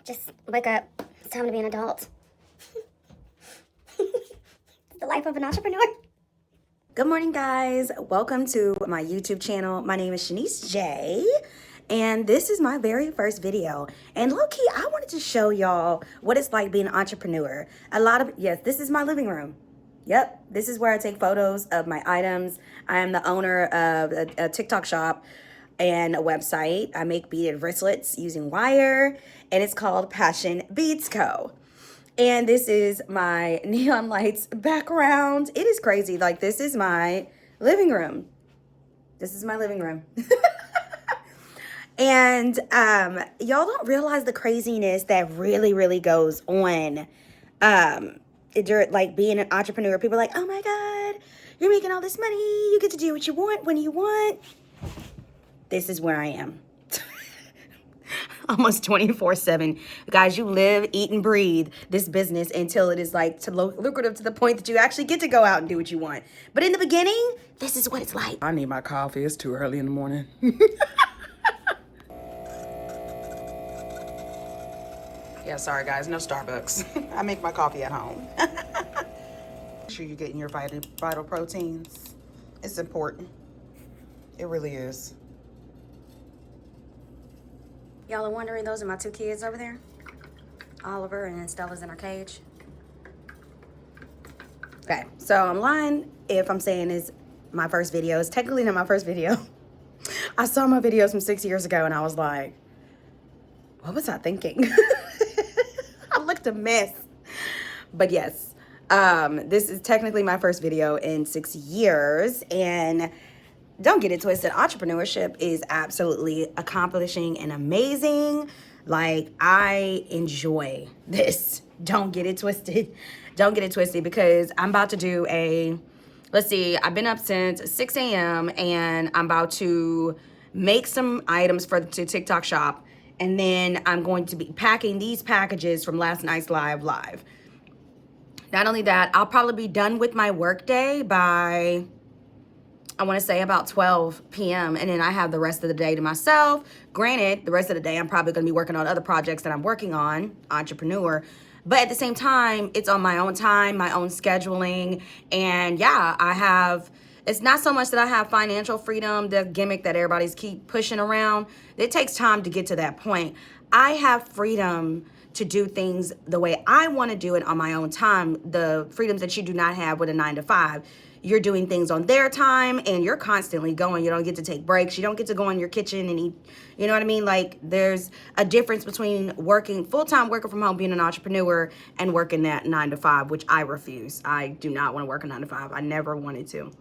Just wake up. It's time to be an adult. The life of an entrepreneur. Good morning, guys. Welcome to my YouTube channel. My name is Shanice J, and this is my very first video. And low-key, I wanted to show y'all what it's like being an entrepreneur. Yes, this is my living room. Yep, this is where I take photos of my items. I am the owner of a TikTok shop and a website. I make beaded wristlets using wire, and it's called Passion Beads Co. And this is my neon lights background. It is crazy. Like, this is my living room. This is my living room. And y'all don't realize the craziness that really goes on. Like being an entrepreneur, people are like, oh my God, you're making all this money. You get to do what you want when you want. This is where I am. Almost 24/7. Guys, you live, eat, and breathe this business until it is like lucrative to the point that you actually get to go out and do what you want. But in the beginning, this is what it's like. I need my coffee. It's too early in the morning. Yeah, sorry guys, no Starbucks. I make my coffee at home. Make sure you're getting your vital proteins. It's important. It really is. Y'all are wondering, those are my two kids over there. Oliver, and then Stella's in her cage. Okay, so I'm lying if I'm saying it's my first video. It's technically not my first video. I saw my videos from 6 years ago and I was like, what was I thinking? I looked a mess. But yes, this is technically my first video in 6 years, and don't get it twisted. Entrepreneurship is absolutely accomplishing and amazing. Like, I enjoy this. Don't get it twisted. Don't get it twisted, because I'm about to do let's see, I've been up since 6 a.m. and I'm about to make some items for the TikTok shop. And then I'm going to be packing these packages from last night's live. Not only that, I'll probably be done with my workday by, I want to say, about 12 p.m. And then I have the rest of the day to myself. Granted, the rest of the day I'm probably going to be working on other projects that I'm working on, entrepreneur. But at the same time, it's on my own time, my own scheduling. And yeah, it's not so much that I have financial freedom, the gimmick that everybody's keep pushing around. It takes time to get to that point. I have freedom to do things the way I want to do it on my own time. The freedoms that you do not have with a 9-to-5. You're doing things on their time and you're constantly going. You don't get to take breaks. You don't get to go in your kitchen and eat. You know what I mean? Like, there's a difference between working full-time, working from home, being an entrepreneur, and working that 9-to-5, which I refuse. I do not want to work a 9-to-5. I never wanted to.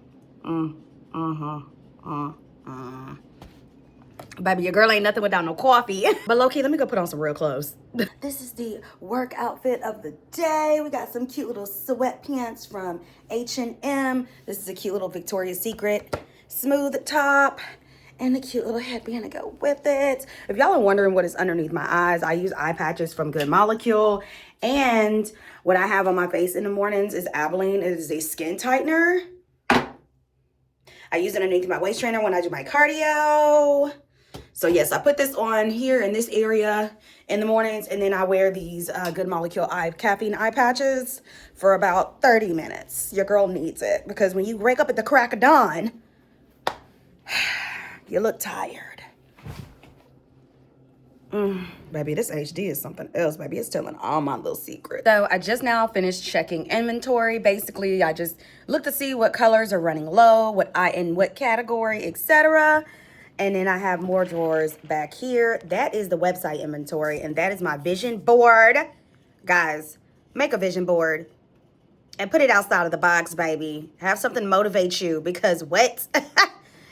Baby, your girl ain't nothing without no coffee. But low-key, let me go put on some real clothes. This is the work outfit of the day. We got some cute little sweatpants from H&M. This is a cute little Victoria's Secret smooth top and a cute little headband to go with it. If y'all are wondering what is underneath my eyes, I use eye patches from Good Molecule. And what I have on my face in the mornings is Abilene. It is a skin tightener. I use it underneath my waist trainer when I do my cardio. So yes, I put this on here in this area in the mornings, and then I wear these Good Molecule caffeine eye patches for about 30 minutes. Your girl needs it, because when you wake up at the crack of dawn, you look tired. Baby, this HD is something else, baby. It's telling all my little secrets. So I just now finished checking inventory. Basically, I just look to see what colors are running low, in what category, etc. And then I have more drawers back here. That is the website inventory, and that is my vision board. Guys, make a vision board and put it outside of the box, baby. Have something motivate you, because what?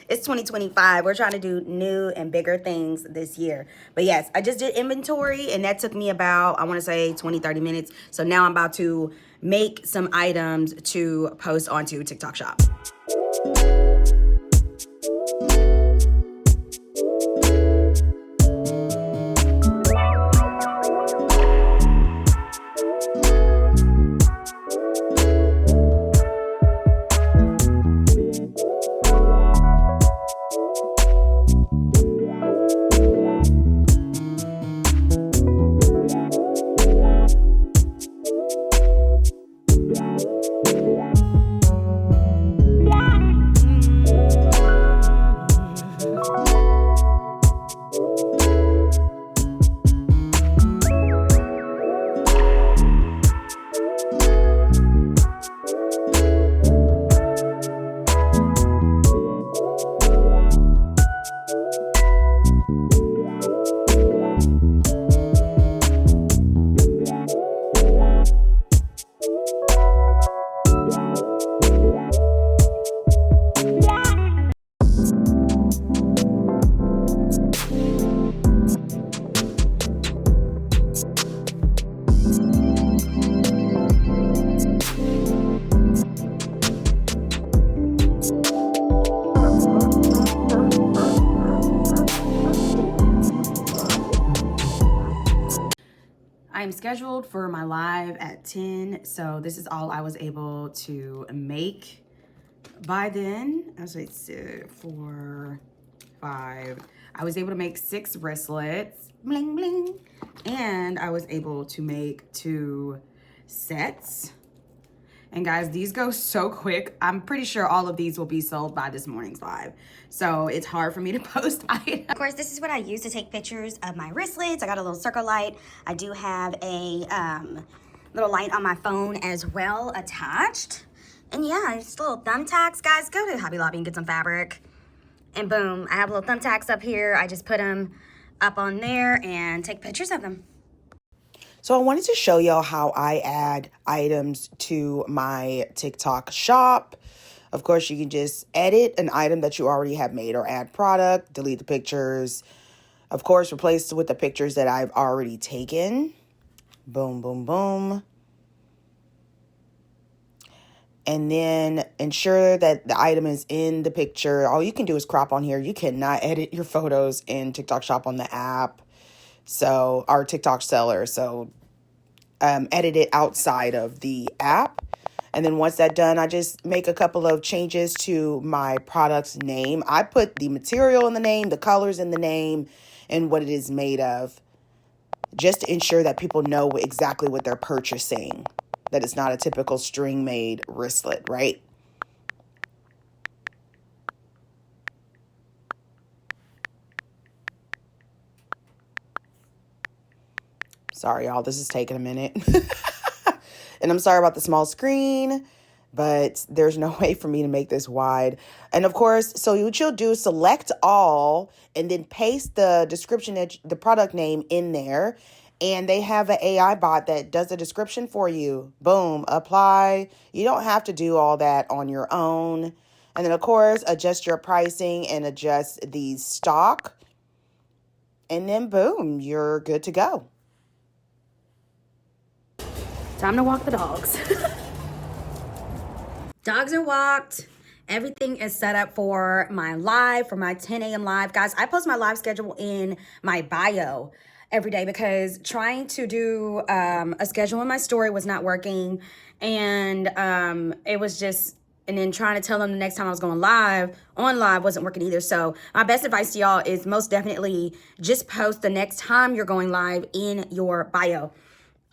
It's 2025. We're trying to do new and bigger things this year. But yes, I just did inventory, and that took me about, I want to say 20-30 minutes. So now I'm about to make some items to post onto TikTok shop. I am scheduled for my live at 10, so this is all I was able to make by then. I was like 4, 5. I was able to make 6 wristlets, bling bling, and I was able to make 2 sets. And guys, these go so quick. I'm pretty sure all of these will be sold by this morning's live. So it's hard for me to post items. Of course, this is what I use to take pictures of my wristlets. I got a little circle light. I do have a little light on my phone as well attached. And yeah, just little thumbtacks. Guys, go to Hobby Lobby and get some fabric. And boom, I have little thumbtacks up here. I just put them up on there and take pictures of them. So I wanted to show y'all how I add items to my TikTok shop. Of course, you can just edit an item that you already have made or add product, delete the pictures. Of course, replace it with the pictures that I've already taken. Boom, boom, boom. And then ensure that the item is in the picture. All you can do is crop on here. You cannot edit your photos in TikTok shop on the app. So our TikTok seller, so edit it outside of the app. And then once that's done, I just make a couple of changes to my product's name. I put the material in the name, the colors in the name, and what it is made of, just to ensure that people know exactly what they're purchasing, that it's not a typical string made wristlet, right? Sorry, y'all, this is taking a minute. And I'm sorry about the small screen, but there's no way for me to make this wide. And of course, so what you'll do is select all and then paste the description, the product name in there. And they have an AI bot that does a description for you. Boom, apply. You don't have to do all that on your own. And then of course, adjust your pricing and adjust the stock. And then boom, you're good to go. Time to walk the dogs. Dogs are walked. Everything is set up for my live, for my 10 a.m. live. Guys, I post my live schedule in my bio every day because trying to do a schedule in my story was not working. And it was just, and then trying to tell them the next time I was going live, on live wasn't working either. So my best advice to y'all is most definitely just post the next time you're going live in your bio.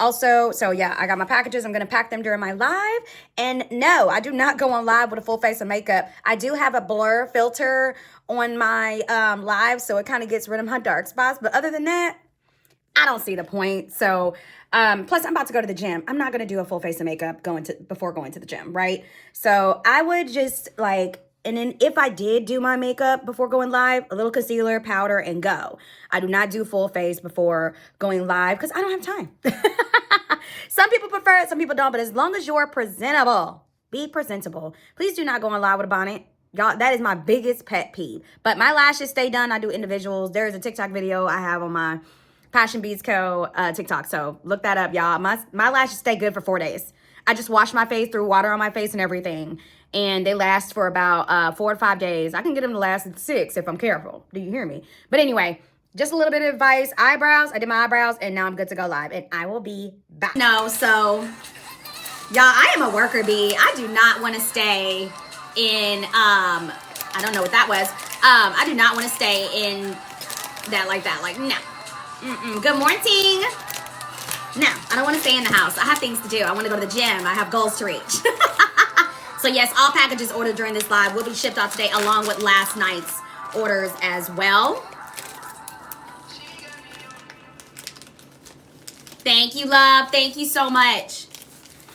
Also, so yeah, I got my packages. I'm going to pack them during my live. And no, I do not go on live with a full face of makeup. I do have a blur filter on my live, so it kind of gets rid of my dark spots. But other than that, I don't see the point. So, plus I'm about to go to the gym. I'm not going to do a full face of makeup before going to the gym, right? So I would just like, and then if I did do my makeup before going live, a little concealer, powder, and go. I do not do full face before going live because I don't have time. Some people prefer it, some people don't. But as long as you're presentable, be presentable. Please do not go on live with a bonnet. Y'all, that is my biggest pet peeve. But my lashes stay done. I do individuals. There is a TikTok video I have on my Passion Beads Co. TikTok. So look that up, y'all. My lashes stay good for 4 days. I just wash my face, threw water on my face and everything. And they last for about 4 to 5 days. I can get them to last 6 if I'm careful. Do you hear me? But anyway, just a little bit of advice. Eyebrows. I did my eyebrows and now I'm good to go live. And I will be back. No, so y'all, I am a worker bee. I do not want to stay in, I don't know what that was. I do not want to stay in that like that. Like, no. Good morning. No, I don't want to stay in the house. I have things to do. I want to go to the gym. I have goals to reach. So yes, all packages ordered during this live will be shipped out today along with last night's orders as well. Thank you, love. Thank you so much.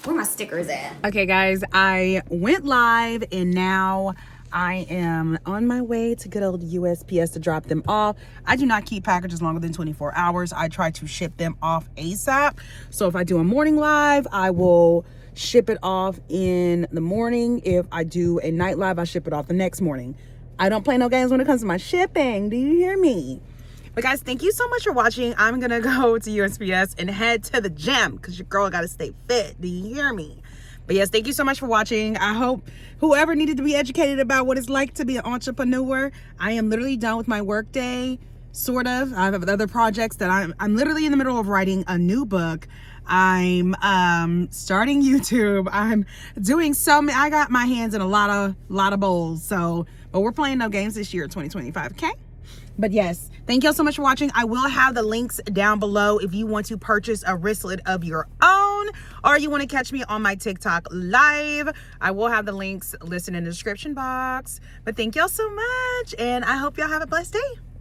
Where are my stickers at? Okay, guys, I went live and now I am on my way to good old USPS to drop them off. I do not keep packages longer than 24 hours. I try to ship them off ASAP. So if I do a morning live, I will ship it off in the morning. If I do a night live, I ship it off the next morning. I don't play no games when it comes to my shipping. Do you hear me? But guys, thank you so much for watching. I'm gonna go to USPS and head to the gym because your girl gotta stay fit. Do you hear me? But yes, thank you so much for watching. I hope whoever needed to be educated about what it's like to be an entrepreneur. I am literally done with my work day. sort of. I have other projects that I'm literally in the middle of writing a new book. I'm starting YouTube. I'm doing I got my hands in a lot of bowls. So, but we're playing no games this year, 2025. Okay. But yes, thank y'all so much for watching. I will have the links down below if you want to purchase a wristlet of your own, or you want to catch me on my TikTok live. I will have the links listed in the description box. But thank y'all so much, and I hope y'all have a blessed day.